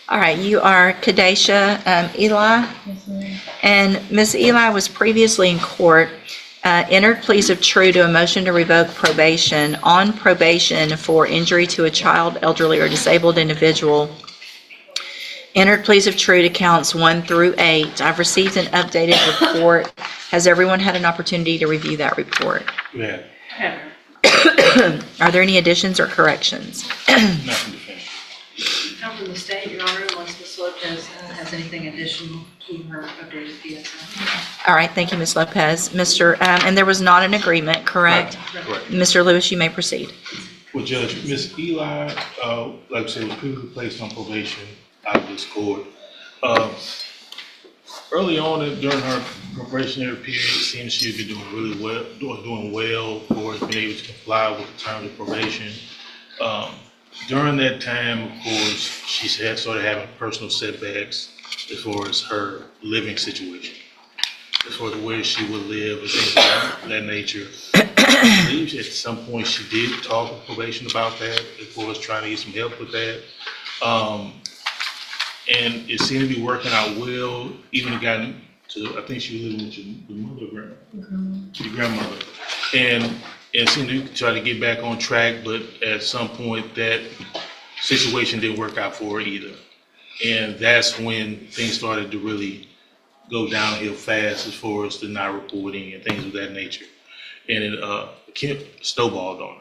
All right, you are Cadia Eli, and Ms. Eli was previously in court, entered pleas of true to a motion to revoke probation on probation for injury to a child, elderly, or disabled individual. Entered pleas of true to counts 1 through 8. I've received an updated report. Has everyone had an opportunity to review that report? Yeah, Are there any additions or corrections? nothing to finish. Come from the state, Your Honor, unless Ms. Lopez has anything additional to her updated PSI. All right, thank you, Ms. Lopez. And there was not an agreement, correct? Correct. Mr. Lewis, you may proceed. Well, Judge, Ms. Eli, like I said, was previously placed on probation out of this court. Early on during her probationary period, it seems she had been doing really well, doing well, or has been able to comply with the terms of probation. During that time, of course, she had started having personal setbacks as far as her living situation, as far as where she would live and things of that nature. I believe at some point she did talk with probation about that, as far as trying to get some help with that. And it seemed to be working out well, even gotten to, I think she was living with your mother, your grandmother. And it seemed to try to get back on track, but at some point that situation didn't work out for her either. And that's when things started to really go downhill fast as far as the not reporting and things of that nature. And it snowballed on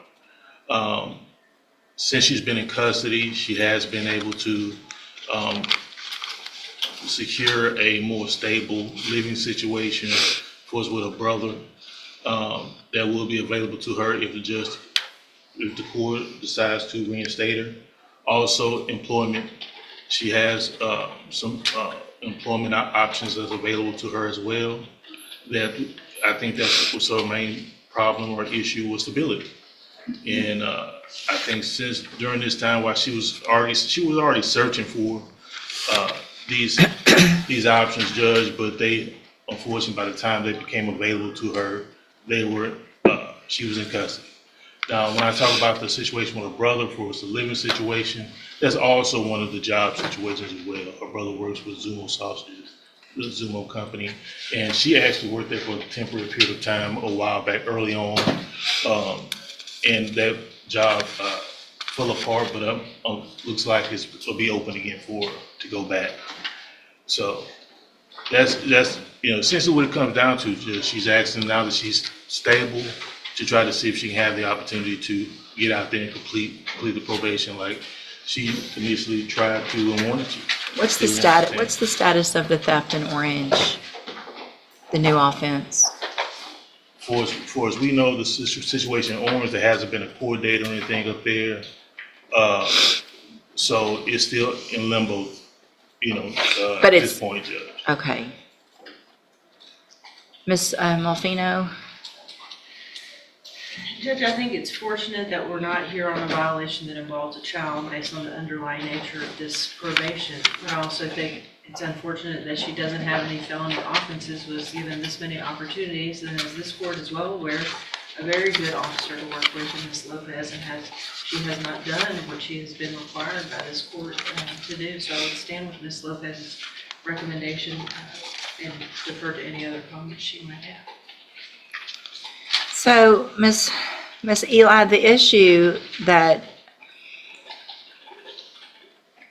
her. Since she's been in custody, she has been able to secure a more stable living situation, of course, with her brother, that will be available to her if the court decides to reinstate her. Also, employment. She has some employment options that's available to her as well. That I think that was her main problem or issue was stability. And I think since during this time, while she was already searching for these options, Judge, but they, unfortunately, by the time they became available to her, she was in custody. Now, when I talk about the situation with her brother, for the living situation, that's also one of the job situations as well. Her brother works with Zumo Sausages, the Zumo company, and she actually worked there for a temporary period of time a while back, early on, and that job fell apart, but looks like it'll be open again for her to go back. So that's essentially what it comes down to. Just she's asking now that she's stable to try to see if she can have the opportunity to get out there and complete the probation like she initially tried to and wanted to. What's the status of the theft in Orange, the new offense? For as we know, the situation in Orange, there hasn't been a court date or anything up there. So it's still in limbo, But at this point, Judge. Okay. Ms. Malfino? Judge, I think it's fortunate that we're not here on a violation that involves a child based on the underlying nature of this probation. I also think it's unfortunate that she doesn't have any felony offenses, was given this many opportunities, and as this court is well aware, a very good officer to work with in Ms. Lopez, and she has not done what she has been required by this court to do. So I would stand with Ms. Lopez's recommendation and defer to any other comments she might have. So, Ms. Eli,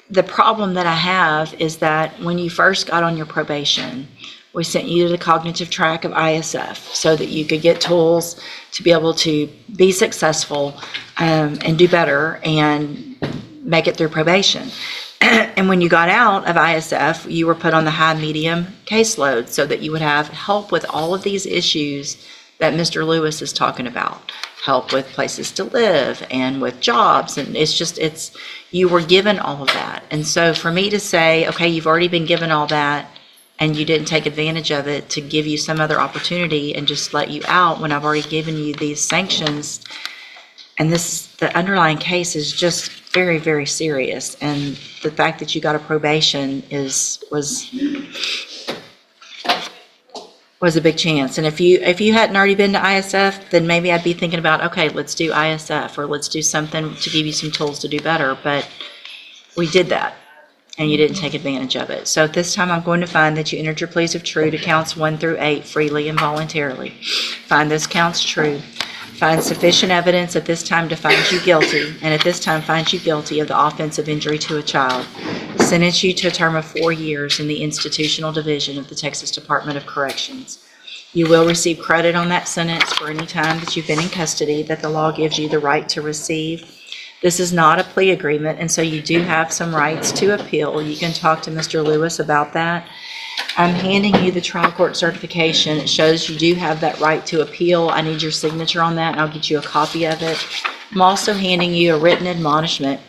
the problem that I have is that when you first got on your probation, we sent you to the cognitive track of ISF so that you could get tools to be able to be successful and do better and make it through probation. And when you got out of ISF, you were put on the high-medium caseload so that you would have help with all of these issues that Mr. Lewis is talking about. Help with places to live and with jobs, and you were given all of that. And so for me to say, okay, you've already been given all that and you didn't take advantage of it to give you some other opportunity and just let you out when I've already given you these sanctions, and the underlying case is just very, very serious, and the fact that you got a probation was a big chance. And if you hadn't already been to ISF, then maybe I'd be thinking about, okay, let's do ISF or let's do something to give you some tools to do better. But we did that. and you didn't take advantage of it. So at this time, I'm going to find that you entered your pleas of true to counts 1 through 8 freely and voluntarily. Find those counts true. Find sufficient evidence at this time to find you guilty, and at this time find you guilty of the offense of injury to a child. Sentence you to a term of 4 years in the institutional division of the Texas Department of Corrections. You will receive credit on that sentence for any time that you've been in custody that the law gives you the right to receive. This is not a plea agreement, and so you do have some rights to appeal. You can talk to Mr. Lewis about that. I'm handing you the trial court certification. It shows you do have that right to appeal. I need your signature on that, and I'll get you a copy of it. I'm also handing you a written admonishment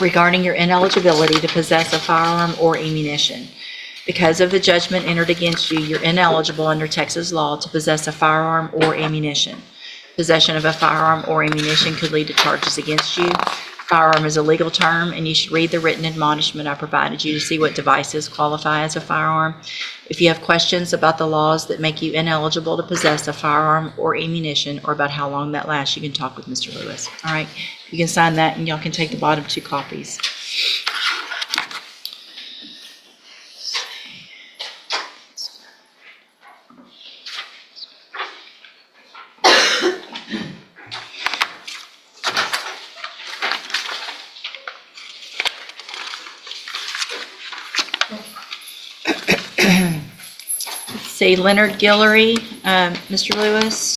regarding your ineligibility to possess a firearm or ammunition. Because of the judgment entered against you, you're ineligible under Texas law to possess a firearm or ammunition. Possession of a firearm or ammunition could lead to charges against you. Firearm is a legal term, and you should read the written admonishment I provided you to see what devices qualify as a firearm. If you have questions about the laws that make you ineligible to possess a firearm or ammunition, or about how long that lasts, you can talk with Mr. Lewis. All right, you can sign that, and y'all can take the bottom 2 copies. See, Leonard Guillory, Mr. Lewis.